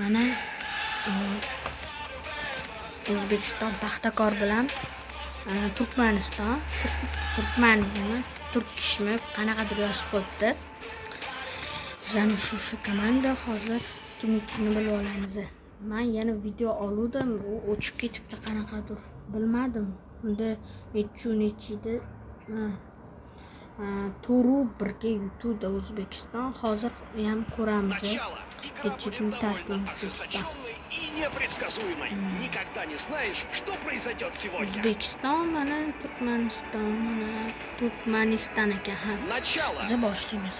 Mana O'zbekiston Paxtakor bilan Turkmaniston, Turkishmi qanaqadir yozib qo'yibdi. Bizani shu komanda hozir kimni bilib olamiz. Men yana video oldim, u o'chib ketibdi qanaqadir. Bilmadim. Unda nechida turu birga yutdi O'zbekiston. Hozir ham ko'ramiz. Kechikni tarkib O'zbekiston. И непредсказуемой. Никогда не знаешь, что произойдет сегодня. O'zbekiston mana Turkmaniston ekan. Начало. Biz boshlaymiz.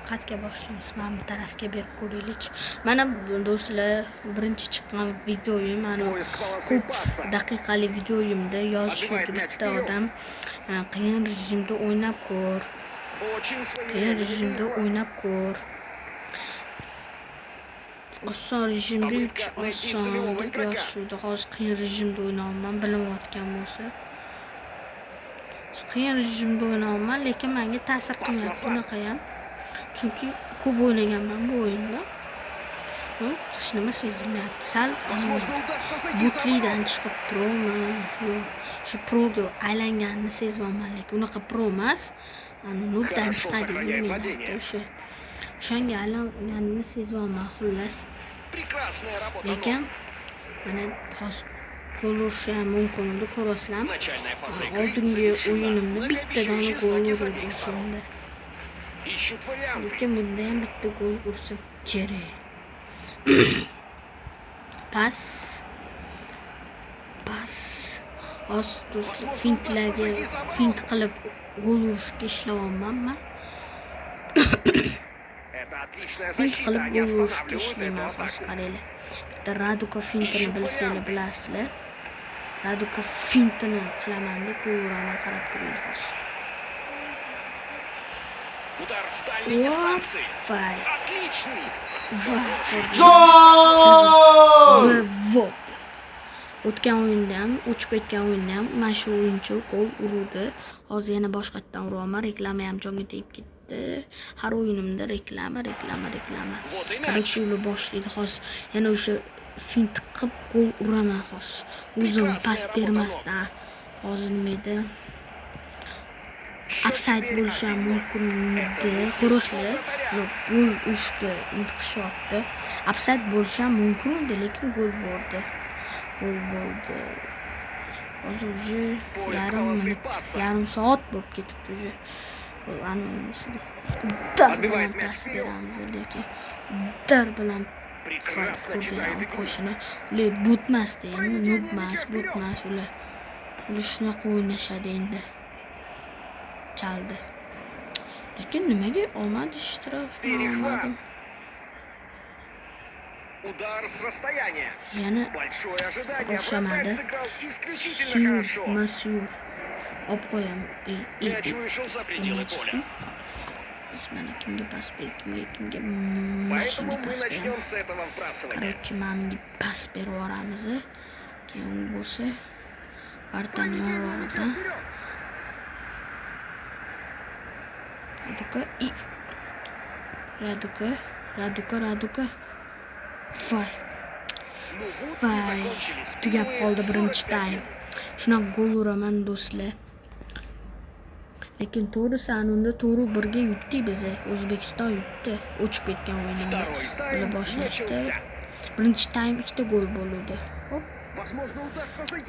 Qatga boshlaymiz. Mana bu tarafga berib ko'raylik. Mana do'stlar, birinchi chiqqan videoyim, mana ko'p daqiqali videoyimda yozishdi bitta odam qiyin rejimda o'ynab ko'r. Oson rejimda oson deb yozishdi. Hozir qiyin rejimda o'ynayapman, bilmayotgan bo'lsa. Qiyin rejimda o'ynayapman, lekin menga ta'sir qilmayapti bunaqa ham. Chunki ko'p o'ynaganman bu o'yinda. Hech nima sezilmayapti. Sal butlidan chiqib turibman. Shu proga aylanganini sezyapman, lekin unaqa pro emas. Nutdan chiqadi o'sha. O'shanga aylanganini sezyapman xullas. Lekin mana hozir gol urishi ham mumkin edi, ko'rasizlar. Oldingi o'yinimda bittadan gol urdim shunda. Lekin bunda ham bitta gol ursa kerak. Pas. Hozir fint qilib gol urishga ishlayapman men. Fint qilib gol urishga ishlayman hozir qaranglar. Bitta Raduka fintini bilsanglar bilasizlar. Raduka fintini qilaman deb gol uraman, qarab turinglar hozir. Удар с дальней дистанции. Отличный. Вот. O'tgan o'yinda ham, o'chib ketgan o'yinda ham mana shu o'yinchi gol urdi. Hozir yana boshqatdan uraman, reklama ham jonga tegib ketdi. Har o'yinimda reklama. Qarshi yo'li boshlaydi. Hozir yana o'sha fint qilib gol uraman hozir. O'zim pas bermasdan. Hozir nima edi? Offside bo'lishi ham mumkin edi. Ko'rasizlar, gol urishga intiqishyapti. Offside bo'lishi ham mumkin edi, lekin gol bo'ldi. Hozir уже yarim soat bo'lib ketibdi уже. Отбивает мяч вперед. Dar bilan qo'shini. Ular butmasdi, endi nutmas. Ular shunaqa o'ynashadi endi. Chaldi. Lekin nimaga olmadi ishtirok? Удар с расстояния. Большое ожидание. Вратарь сыграл исключительно хорошо. Masur. Olib qo'yamiz. Мяч вышел за пределы поля. Mana kimga pas berib, kimga Поэтому мы начнем с этого вбрасывания. Короче, menga pas berib yuboramiz. Keyin bo'lsa Artanlardan Raduka. Vay. Tugab qoldi birinchi taym. Shunaqa gol uraman do'stlar. Lekin to'g'risi unda to'g'ri birga yutdik biz. O'zbekiston yutdi. O'chib ketgan o'yinda. Ular boshlashdi. Birinchi taym 2 ta gol bo'ldi. Hop.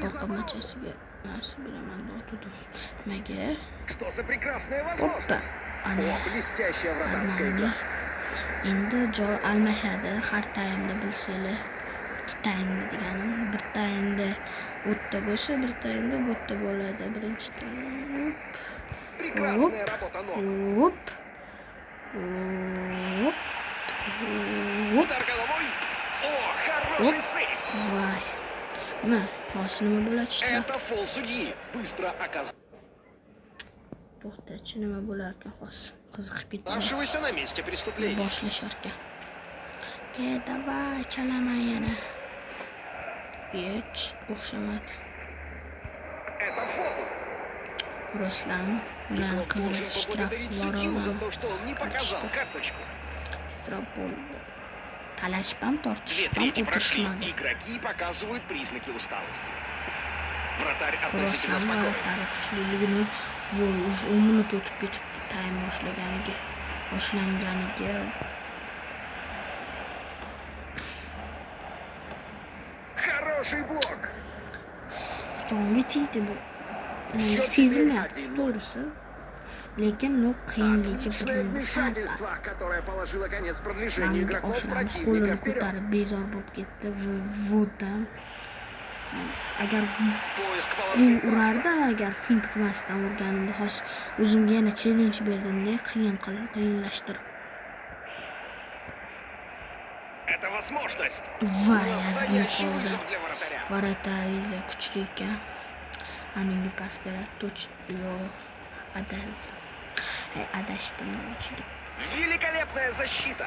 Orqamachasiga nasib bilaman o'tdim. Nimaga? Что за прекрасная возможность. Блестящая вратарская игра. Endi joy almashadi har taymda bilsanglar. 2 taymda deganim, bir taymda o'tda bo'lsa, bir taymda bo'tda bo'ladi. Birinchi taym. Прекрасная работа ног. Удар головой. О, хороший сейв. Voy. Nima bo'ladi ishlar? Это фол судьи. Быстро оказался. To'xtachi, nima bo'lar ekan hozir? Qiziqib ketdim. Оставшийся на месте преступления. Boshlashar ekan. Davay, chalaman yana. Hech o'xshamadi. Это фол. Ruslan bilan qizil shtraf судью за то, что он не показал карточку. Shtraf bo'ldi. talashib ham, Две tortishib ham трети прошли. o'tirishmadi. Игроки показывают признаки усталости. Вратарь Kroos относительно ham спокоен. vaqtlari kuchliligini 10 minut o'tib ketibdi taym boshlanganiga. Хороший блок. Jonga tegdi bu. Счет Sezilmayapti теперь 1-0. to'g'risi. Lekin bu qiyinligi Отличное bilinsa. вмешательство, которое положило конец продвижению Manga игроков oshlamiz противника qo'lini вперед. ko'tarib bezor bo'lib ketdi. Vuddan. Agar Поиск u полосы кросса. urardi, agar fint qilmasdan urganimda hozir o'zimga yana challenge berdimda, qiyinlashtirib. Это возможность. Va, Настоящий yazgin вызов qoldi. для вратаря. Varatarilar kuchli ekan. Aningga pas beradi, adashdim nima. Великолепная защита.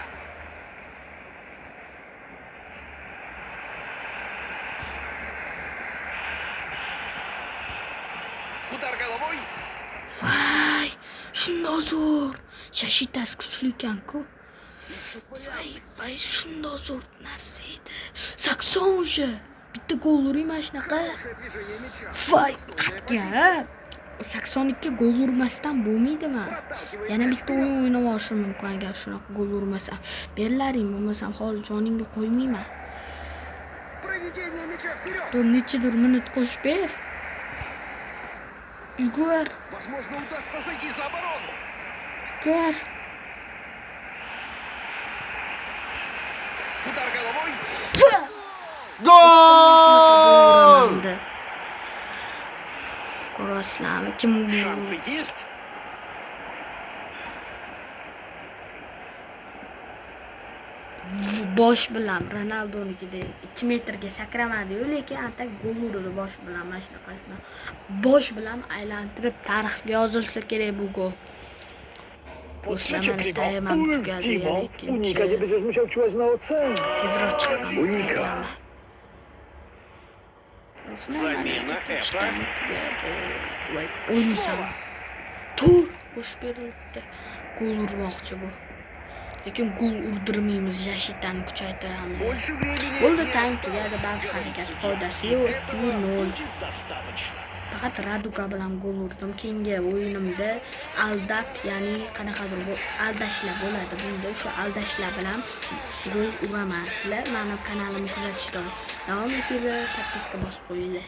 Удар головой. Voy, shundoq zo'r. Shashitasi kuchli ekan-ku. Voy, shundoq zo'r narsa edi. 80. Bitta gol urayman shunaqa. Хорошее движение мяча. Voy, Достойная qatga. 82 gol urmasdan bo'lmaydimi? Проталкивает Yana мяч bitta вперед. o'yin o'ynab olishim mumkin agar shunaqa gol urmasam. Berlaring, bo'lmasam hol joningga qo'ymayman. Проведение мяча вперед. Dur nechidir minut qo'shib ber. Yugur, Возможно, удастся зайти за оборону. yugur. Удар головой. Gol! Krooslarni kim Шансы есть. bosh bilan Ronaldonikidek 2 metrga sakramadi-yu, lekin atak gol urdi bosh bilan mana shunaqasidan. Bosh bilan aylantirib tarixga yozilsa kerak bu gol. Podczeciopliwa. Tugadi, Unika, nie będziesz musiał czuwać na ocenę. Unika. Замена это. O'ynasam. Tur, bosh berildi. Gol urmoqchi bu. Lekin gol urdirmaymiz, Jashitani kuchaytiramiz. Больше времени Bo'ldi, не taym осталось. tugadi, baribir Сделать harakat все. foydasi yo'q, Этого 2-0. будет достаточно. Faqat Raduga bilan gol urdim. Keyingi o'yinimda aldab, ya'ni qanaqadir aldashlar bo'ladi. Bunda o'sha aldashlar bilan gol uramaysizlar. Meni kanalimni kuzatishda davom etinglar, podpiska bosib qo'yinglar.